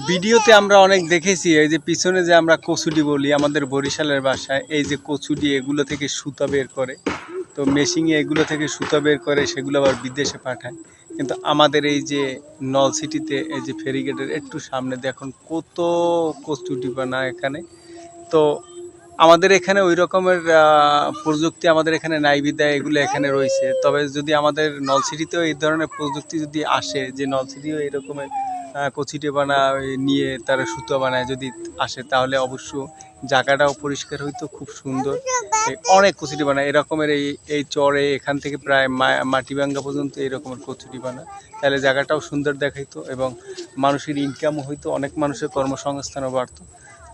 ভিডিওতে আমরা অনেক দেখেছি এই যে পিছনে যে আমরা কচুরি বলি আমাদের বরিশালের ভাষায়, এই যে কচুরি এগুলো থেকে সুতা বের করে, তো মেশিনে এগুলো থেকে সুতা বের করে সেগুলো আবার বিদেশে পাঠায়। কিন্তু আমাদের এই যে নলছিটিতে এই যে ফেরিগেটের একটু সামনে দেখুন কত কচুরি বানা এখানে। তো আমাদের এখানে ওই রকমের প্রযুক্তি আমাদের এখানে নাই বিধায় এগুলো এখানে রয়েছে। তবে যদি আমাদের নলছিটিতেও এই ধরনের প্রযুক্তি যদি আসে, যে নলছিটিও এরকমের কচিটে বানা নিয়ে তারা সুতো বানায় যদি আসে, তাহলে অবশ্য জায়গাটাও পরিষ্কার হইতো, খুব সুন্দর। অনেক কচুরি বানায় এরকমের, এই চরে এখান থেকে প্রায় মাটিভাঙ্গা পর্যন্ত এই রকমের কচুরি বানায়। তাহলে জায়গাটাও সুন্দর দেখাইতো এবং মানুষের ইনকামও হইতো, অনেক মানুষের কর্মসংস্থানও বাড়তো।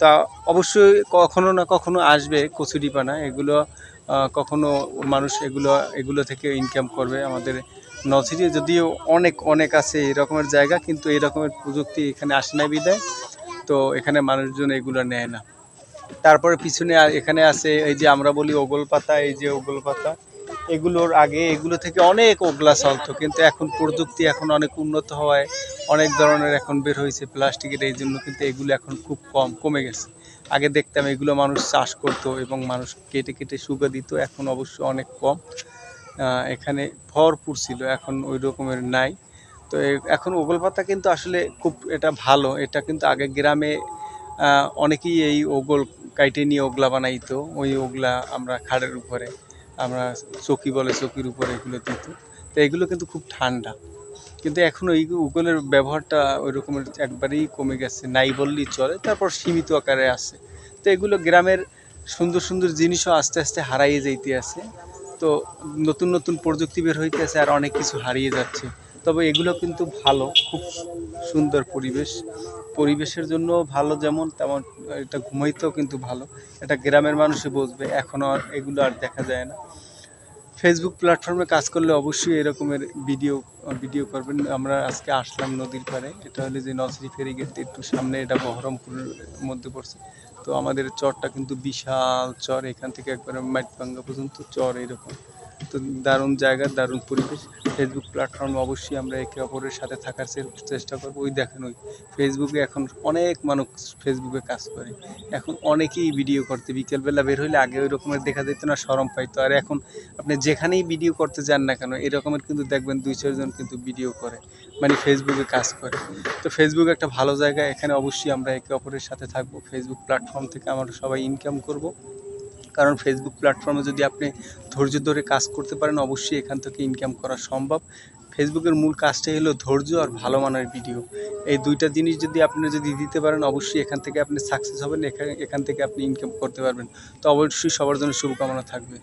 তা অবশ্যই কখনো না কখনো আসবে কচুরিপানা এগুলো, কখনো মানুষ এগুলো থেকে ইনকাম করবে। আমাদের নলছিটি যদিও অনেক অনেক আছে এই রকমের জায়গা, কিন্তু এই রকমের প্রযুক্তি এখানে আসে না বিধায় তো এখানে মানুষজন এগুলো নেয় না। তারপরে পিছনে এখানে আছে এই যে আমরা বলি ওগল পাতা, এই যে ওগল পাতা, এগুলোর আগে এগুলো থেকে অনেক ওগলা চলতো, কিন্তু এখন প্রযুক্তি এখন অনেক উন্নত হওয়ায় অনেক ধরনের এখন বের হয়েছে প্লাস্টিকের, এই জন্য কিন্তু এগুলো এখন খুব কমে গেছে। আগে দেখতাম এগুলো মানুষ চাষ করতো এবং মানুষ কেটে কেটে শুকা দিত, এখন অবশ্য অনেক কম। এখানে ভরপুর ছিল, এখন ওই রকমের নাই। তো এখন ওগল পাতা কিন্তু আসলে খুব এটা ভালো, এটা কিন্তু আগে গ্রামে অনেকেই এই ওগল কাইটে নিয়ে ওগলা বানাইতো, ওই ওগলা আমরা খাড়ের উপরে, আমরা চকি বলে চকির উপরে এগুলো দিত। তো এগুলো কিন্তু খুব ঠান্ডা, কিন্তু এখন ওই ওগুলোর ব্যবহারটা ওই রকমের একবারেই কমে গেছে, নাই বললেই চলে। তারপর সীমিত আকারে আছে। তো এগুলো গ্রামের সুন্দর সুন্দর জিনিসও আস্তে আস্তে হারাইয়ে যাইতে আছে। তো নতুন নতুন প্রযুক্তি বের হইতে আছে আর অনেক কিছু হারিয়ে যাচ্ছে। তবে এগুলো কিন্তু ভালো, খুব সুন্দর পরিবেশের জন্য ভালো, যেমন তেমন এটা ঘুমাইতেও কিন্তু ভালো। এটা গ্রামের মানুষই বুঝবে, এখনও আর এগুলো আর দেখা যায় না। ফেসবুক প্ল্যাটফর্মে কাজ করলে অবশ্যই এরকমের ভিডিও করবেন। আমরা আজকে আসলাম নদীর পাড়ে, এটা হলে যে নলছিটি ফেরিগেট একটু সামনে, এটা বহরমপুরের মধ্যে পড়ছে। তো আমাদের চরটা কিন্তু বিশাল চর, এখান থেকে একবারে মাইটভাঙ্গা পর্যন্ত চর এরকম। তো দারুণ জায়গা, দারুণ পরিবেশ। ফেসবুক প্ল্যাটফর্মে অবশ্যই আমরা একে অপরের সাথে থাকার চেষ্টা করবো। ওই দেখেন ওই ফেসবুকে এখন অনেক মানুষ ফেসবুকে কাজ করে, এখন অনেকেই ভিডিও করতে বিকেলবেলা বের হইলে আগে ওই রকমের দেখা যেত না, শরম পাইতো। আর এখন আপনি যেখানেই ভিডিও করতে যান না কেন এরকমের কিন্তু দেখবেন 2-4 জন কিন্তু ভিডিও করে, মানে ফেসবুকে কাজ করে। তো ফেসবুক একটা ভালো জায়গা, এখানে অবশ্যই আমরা একে অপরের সাথে থাকবো। ফেসবুক প্ল্যাটফর্ম থেকে আমরা সবাই ইনকাম করব, কারণ ফেসবুক প্ল্যাটফর্মে যদি আপনি ধৈর্য ধরে কাজ করতে পারেন অবশ্যই এখান থেকে ইনকাম করা সম্ভব। ফেসবুকের মূল কাজটাই হলো ধৈর্য আর ভালো মানের ভিডিও। এই দুইটা জিনিস যদি দিতে পারেন অবশ্যই এখান থেকে আপনি সাকসেস হবেন, এখান থেকে আপনি ইনকাম করতে পারবেন। তো অবশ্যই সবার জন্য শুভকামনা থাকবে।